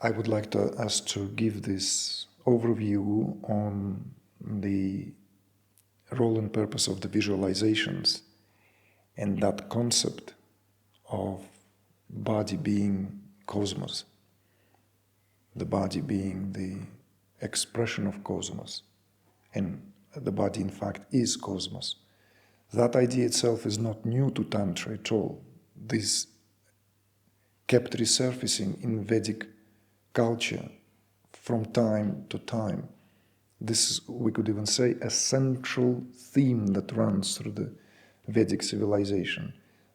I would like us to give this overview on the role and purpose of the visualizations and that concept of body being cosmos, the body being the expression of cosmos, and the body in fact is cosmos. That idea itself is not new to Tantra at all. This kept resurfacing in Vedic culture from time to time. This is, we could even say, a central theme that runs through the Vedic civilization,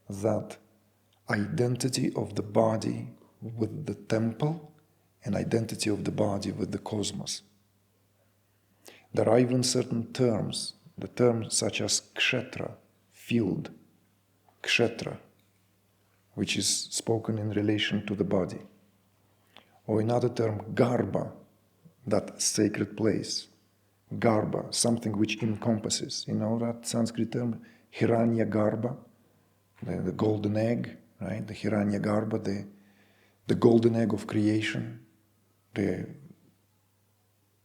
that identity of the body with the temple and identity of the body with the cosmos. There are even certain terms, the terms such as kshetra, field, kshetra, which is spoken in relation to the body. Or another term, garbha, that sacred place. Garbha, something which encompasses. You know that Sanskrit term, hiranya garbha, the golden egg, right? The hiranya garbha, the golden egg of creation,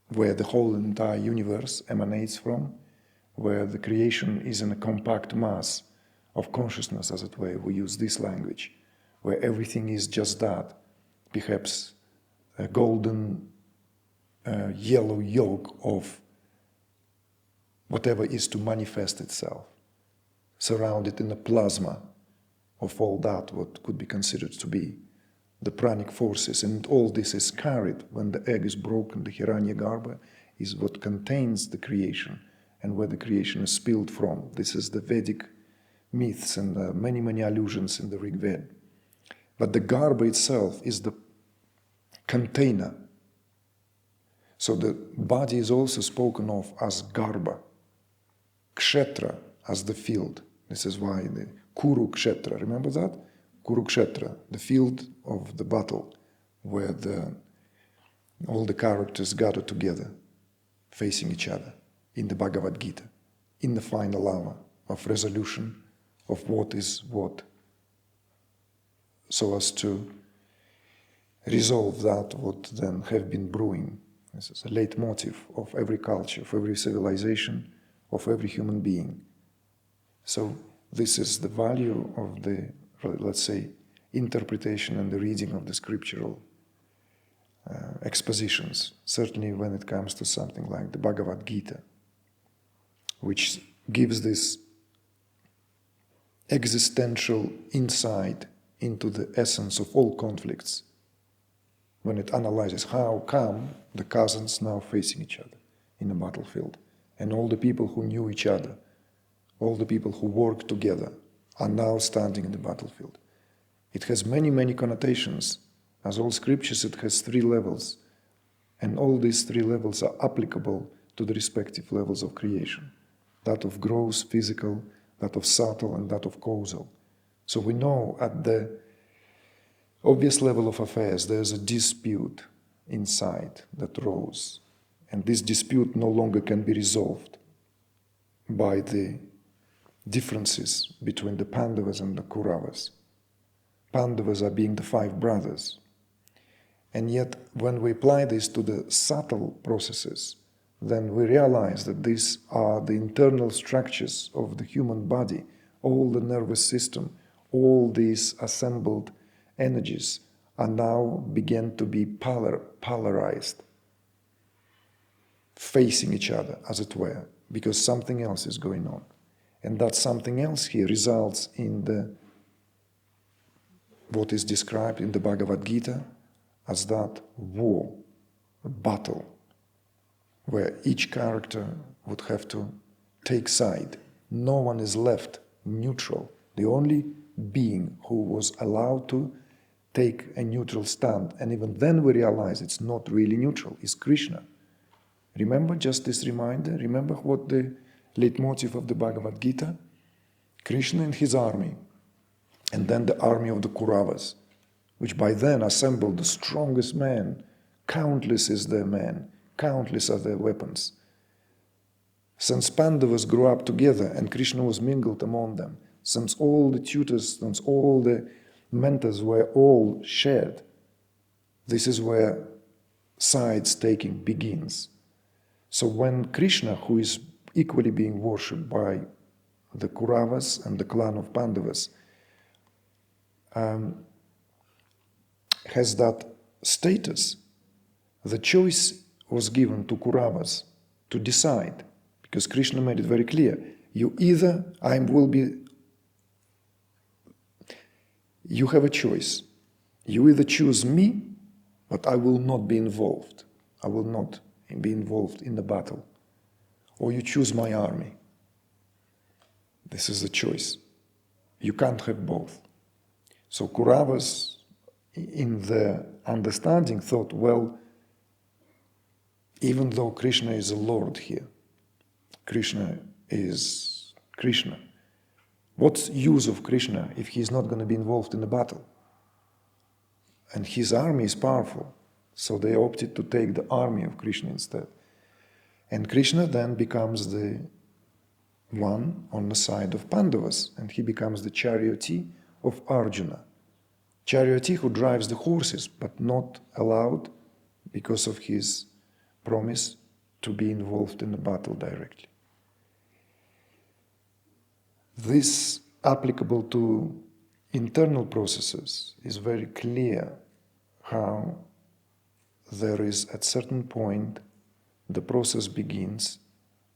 where the whole entire universe emanates from, where the creation is in a compact mass of consciousness, as it were. We use this language, where everything is just that, perhaps a golden yellow yolk of whatever is to manifest itself, surrounded in a plasma of all that what could be considered to be the pranic forces. And all this is carried when the egg is broken. The hiranyagarbha is what contains the creation and where the creation is spilled from. This is the Vedic myths and many, many allusions in the Rig Veda. But the garbha itself is the container. So the body is also spoken of as garbha, kshetra as the field. This is why the Kurukshetra, remember that? Kurukshetra, the field of the battle, where all the characters gather together, facing each other, in the Bhagavad Gita, in the final hour of resolution of what is what, so as to resolve that what then have been brewing. This is a leitmotif of every culture, of every civilization, of every human being. So this is the value of the, let's say, interpretation and the reading of the scriptural expositions, certainly when it comes to something like the Bhagavad Gita, which gives this existential insight into the essence of all conflicts, when it analyzes how come the cousins now facing each other in a battlefield, and all the people who knew each other, all the people who worked together are now standing in the battlefield. It has many, many connotations. As all scriptures, it has 3 levels, and all these 3 levels are applicable to the respective levels of creation, that of gross, physical, that of subtle, and that of causal. So we know at the obvious level of affairs, there's a dispute inside that rose. And this dispute no longer can be resolved by the differences between the Pandavas and the Kauravas. Pandavas are being the 5 brothers. And yet, when we apply this to the subtle processes, then we realize that these are the internal structures of the human body, all the nervous system, all these assembled energies are now begin to be polarized, facing each other, as it were, because something else is going on. And that something else here results in what is described in the Bhagavad Gita as that war, a battle, where each character would have to take side. No one is left neutral. The only being who was allowed to take a neutral stand, and even then we realize it's not really neutral, is Krishna. Remember just this reminder? Remember what the leitmotif of the Bhagavad Gita? Krishna and his army, and then the army of the Kauravas, which by then assembled the strongest men. Countless is their men, countless are their weapons. Since Pandavas grew up together and Krishna was mingled among them, since all the tutors, since all the mentors were all shared, This is where sides taking begins. So when Krishna, who is equally being worshipped by the Kauravas and the clan of Pandavas, has that status, the choice was given to Kauravas to decide, because Krishna made it very clear, you have a choice. You either choose me, but I will not be involved. I will not be involved in the battle. Or you choose my army. This is the choice. You can't have both. So Kauravas, in their understanding, thought, well, even though Krishna is a Lord here, Krishna is Krishna, what's use of Krishna if he's not going to be involved in the battle? And his army is powerful, so they opted to take the army of Krishna instead. And Krishna then becomes the one on the side of Pandavas, and he becomes the charioteer of Arjuna. Charioteer who drives the horses, but not allowed because of his promise to be involved in the battle directly. This, applicable to internal processes, is very clear how there is at certain point the process begins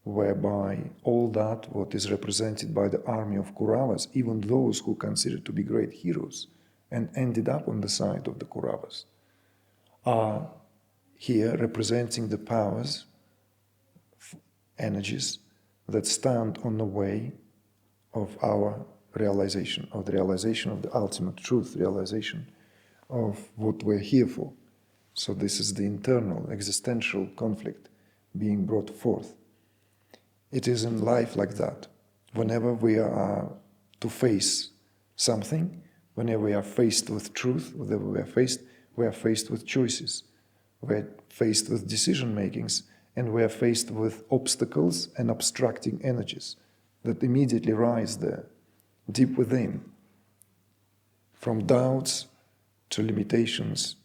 whereby all that what is represented by the army of Kauravas, even those who considered to be great heroes and ended up on the side of the Kauravas, are here representing the powers, energies that stand on the way of our realization, of the realization of the ultimate truth, realization of what we're here for. So this is the internal existential conflict being brought forth. It is in life like that. Whenever we are to face something, whenever we are faced with truth, whenever we are faced with choices. We are faced with decision makings, and we are faced with obstacles and obstructing energies that immediately rise there, deep within, from doubts to limitations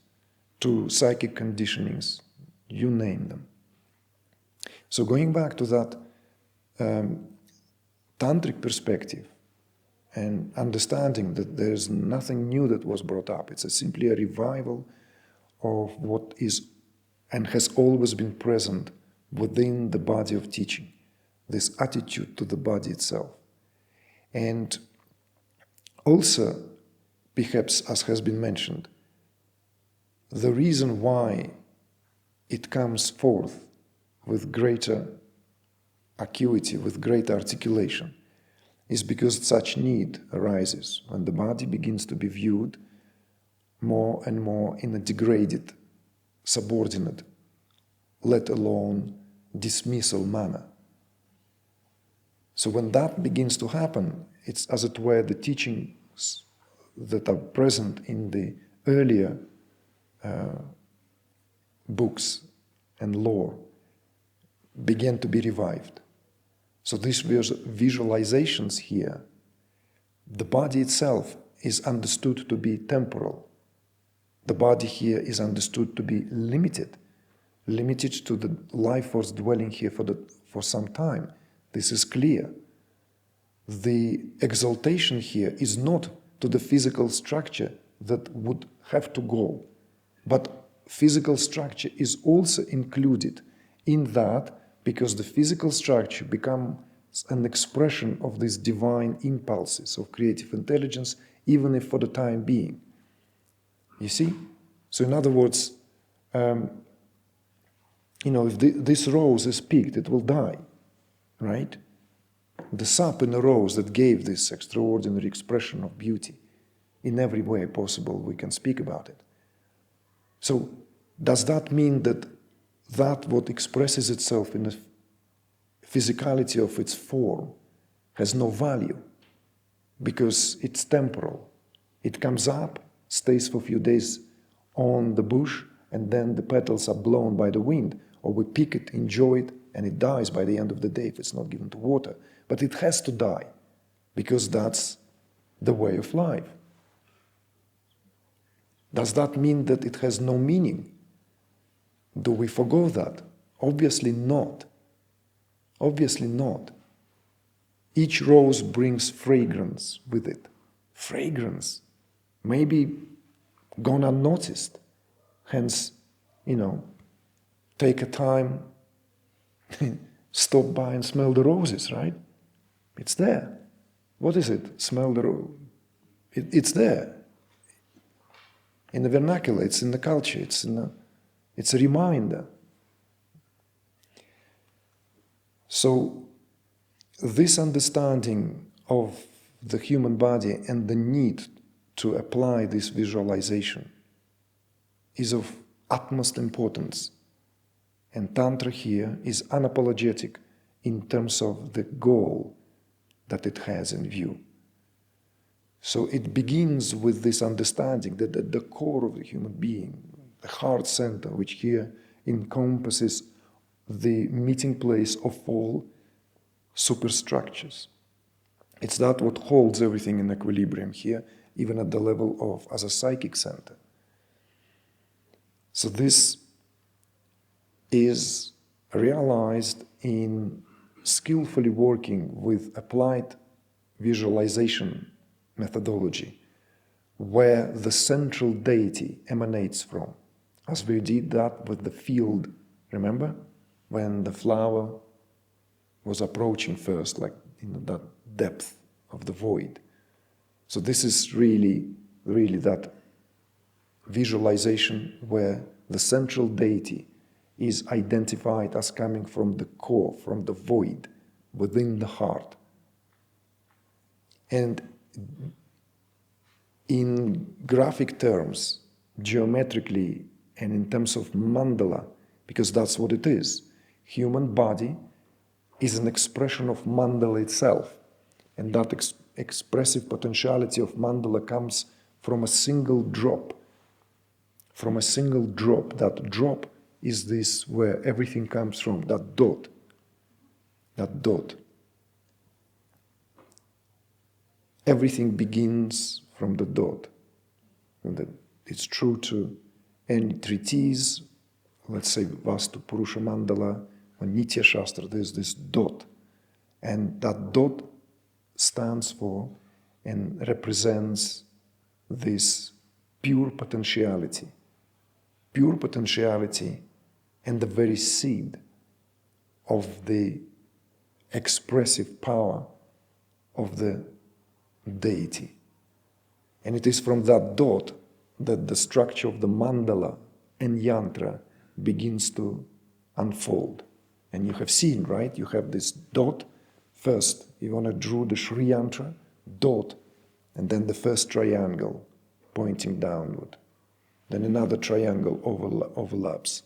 to psychic conditionings, you name them. So going back to that Tantric perspective and understanding that there's nothing new that was brought up, it's simply a revival of what is and has always been present within the body of teaching, this attitude to the body itself. And also, perhaps as has been mentioned, the reason why it comes forth with greater acuity, with greater articulation, is because such need arises when the body begins to be viewed more and more in a degraded, subordinate, let alone dismissal manner. So when that begins to happen, it's as it were the teachings that are present in the earlier books and lore begin to be revived. So these visualizations here, the body itself is understood to be temporal. The body here is understood to be limited to the life force dwelling here for some time. This is clear. The exaltation here is not to the physical structure that would have to go, but physical structure is also included in that, because the physical structure becomes an expression of these divine impulses of creative intelligence, even if for the time being. You see? So in other words, if this rose is picked, it will die, right? The sap in the rose that gave this extraordinary expression of beauty, in every way possible we can speak about it. So does that mean that what expresses itself in the physicality of its form has no value because it's temporal? It comes up, stays for a few days on the bush, and then the petals are blown by the wind, or we pick it, enjoy it, and it dies by the end of the day if it's not given to water. But it has to die because that's the way of life. Does that mean that it has no meaning? Do we forgo that? Obviously not. Obviously not. Each rose brings fragrance with it. Fragrance. Maybe gone unnoticed. Hence, take a time, stop by and smell the roses, right? It's there. What is it? Smell the rose. It's there. In the vernacular, it's in the culture, it's a reminder. So this understanding of the human body and the need to apply this visualization is of utmost importance. And Tantra here is unapologetic in terms of the goal that it has in view. So it begins with this understanding that at the core of the human being, the heart center, which here encompasses the meeting place of all superstructures. It's that what holds everything in equilibrium here, even at the level of as a psychic center. So this is realized in skillfully working with applied visualization methodology, where the central deity emanates from, as we did that with the field, remember? When the flower was approaching first, like that depth of the void. So this is really that visualization where the central deity is identified as coming from the core, from the void, within the heart. And in graphic terms, geometrically, and in terms of mandala, because that's what it is, human body is an expression of mandala itself. And that expressive potentiality of mandala comes from a single drop. From a single drop. That drop is this where everything comes from, that dot. That dot. Everything begins from the dot. And it's true to any treatise, let's say Vastu Purusha Mandala or Nitya Shastra, there's this dot. And that dot stands for and represents this pure potentiality. Pure potentiality and the very seed of the expressive power of the deity. And it is from that dot that the structure of the mandala and yantra begins to unfold. And you have seen, right? You have this dot. First, you want to draw the Sri Yantra, dot, and then the first triangle pointing downward. Then another triangle overlaps.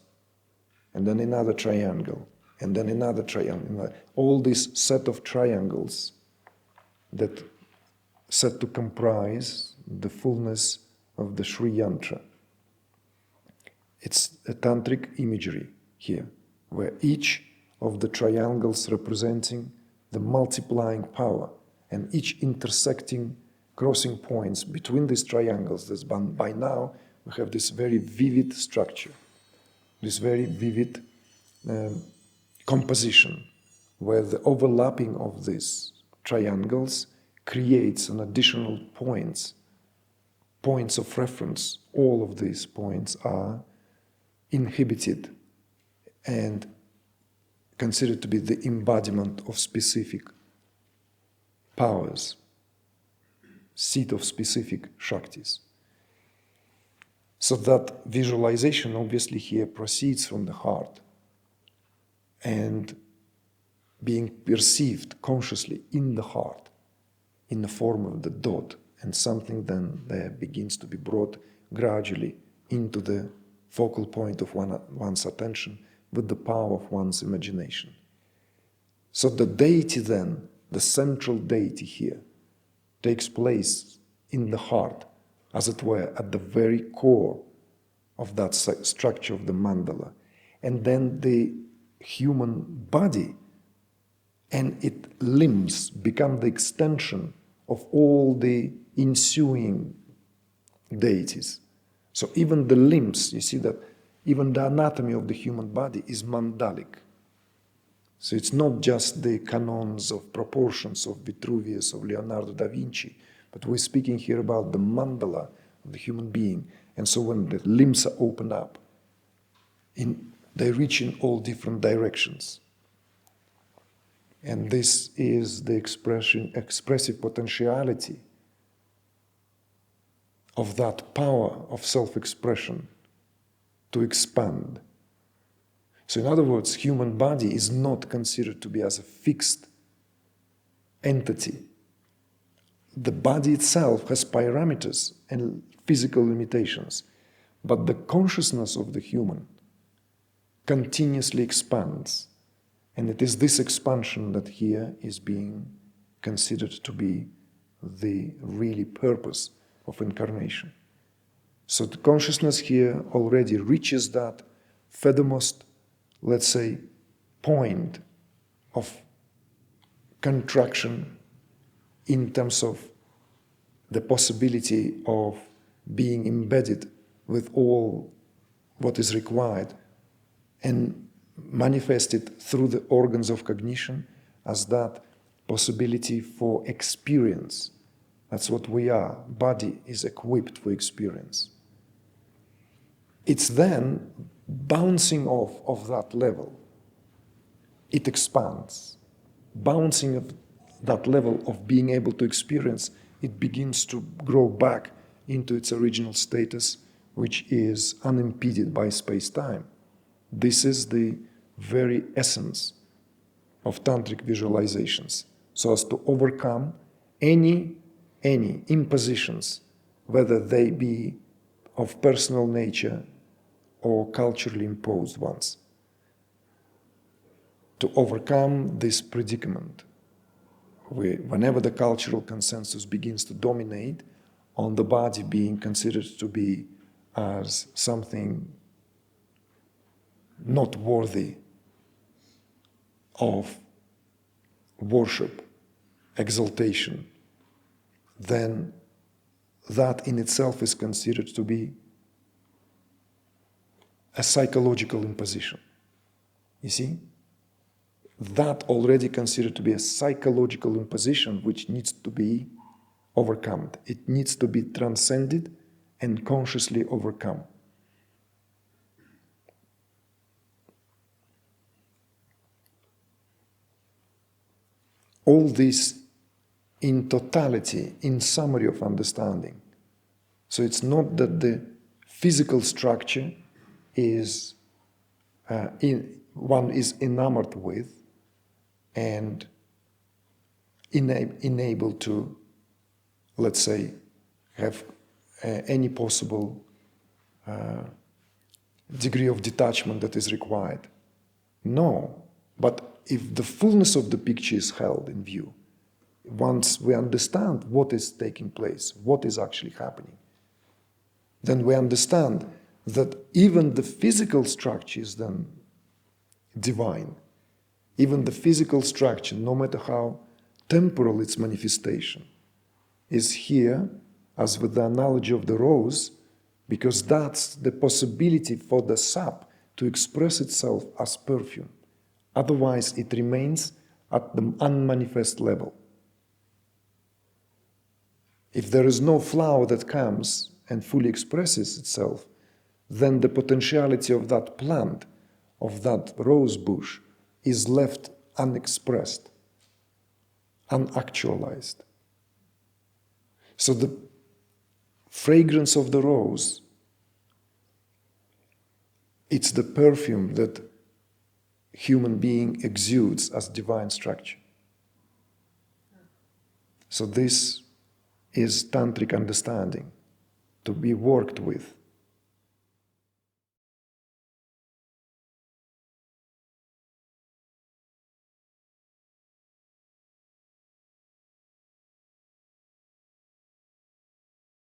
And then another triangle. And then another triangle. All this set of triangles that set to comprise the fullness of the Sri Yantra. It's a tantric imagery here, where each of the triangles representing the multiplying power and each intersecting crossing points between these triangles. By now we have this very vivid structure, this very vivid composition, where the overlapping of these triangles creates an additional points of reference. All of these points are inhibited and considered to be the embodiment of specific powers, seat of specific Shaktis. So that visualization obviously here proceeds from the heart and being perceived consciously in the heart in the form of the dot, and something then there begins to be brought gradually into the focal point of one's attention with the power of one's imagination. So the deity then, the central deity here, takes place in the heart, as it were, at the very core of that structure of the mandala. And then the human body and its limbs become the extension of all the ensuing deities, So even the limbs, you see that even the anatomy of the human body is mandalic. So it's not just the canons of proportions of Vitruvius, of Leonardo da Vinci, but we're speaking here about the mandala of the human being. And so when the limbs are opened up, they reach in all different directions. And this is the expressive potentiality of that power of self-expression to expand. So in other words, human body is not considered to be as a fixed entity. The body itself has parameters and physical limitations, but the consciousness of the human continuously expands. And it is this expansion that here is being considered to be the really purpose of incarnation. So the consciousness here already reaches that furthermost, let's say, point of contraction in terms of the possibility of being embedded with all what is required and manifested through the organs of cognition as that possibility for experience. That's what we are. Body is equipped for experience. It's then bouncing off of that level. It expands. Bouncing of that level of being able to experience, it begins to grow back into its original status, which is unimpeded by space-time. This is the very essence of Tantric visualizations, so as to overcome any impositions, whether they be of personal nature or culturally imposed ones. To overcome this predicament, whenever the cultural consensus begins to dominate on the body being considered to be as something not worthy of worship, exaltation, then that in itself is considered to be a psychological imposition. You see? That already considered to be a psychological imposition which needs to be overcome. It needs to be transcended and consciously overcome. All this in totality, in summary of understanding. So it's not that the physical structure is one is enamored with and enabled to, let's say, have any possible degree of detachment that is required. No, but if the fullness of the picture is held in view, once we understand what is taking place, what is actually happening, then we understand that even the physical structure is then divine. Even the physical structure, no matter how temporal its manifestation, is here, as with the analogy of the rose, because that's the possibility for the sap to express itself as perfume. Otherwise, it remains at the unmanifest level. If there is no flower that comes and fully expresses itself, then the potentiality of that plant, of that rose bush, is left unexpressed, unactualized. So the fragrance of the rose, it's the perfume that human being exudes as divine structure. So this is tantric understanding to be worked with.